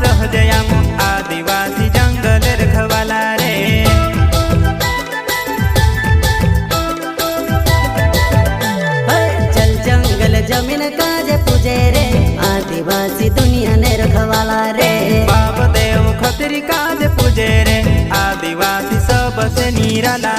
रह जयाम आदिवासी जंगल रखवाला रे। चल जंगल जमीन काजे पूजे रे आदिवासी दुनिया ने रखवाला रे। बाप देव खतरी काज पूजे रे आदिवासी सबसे निराला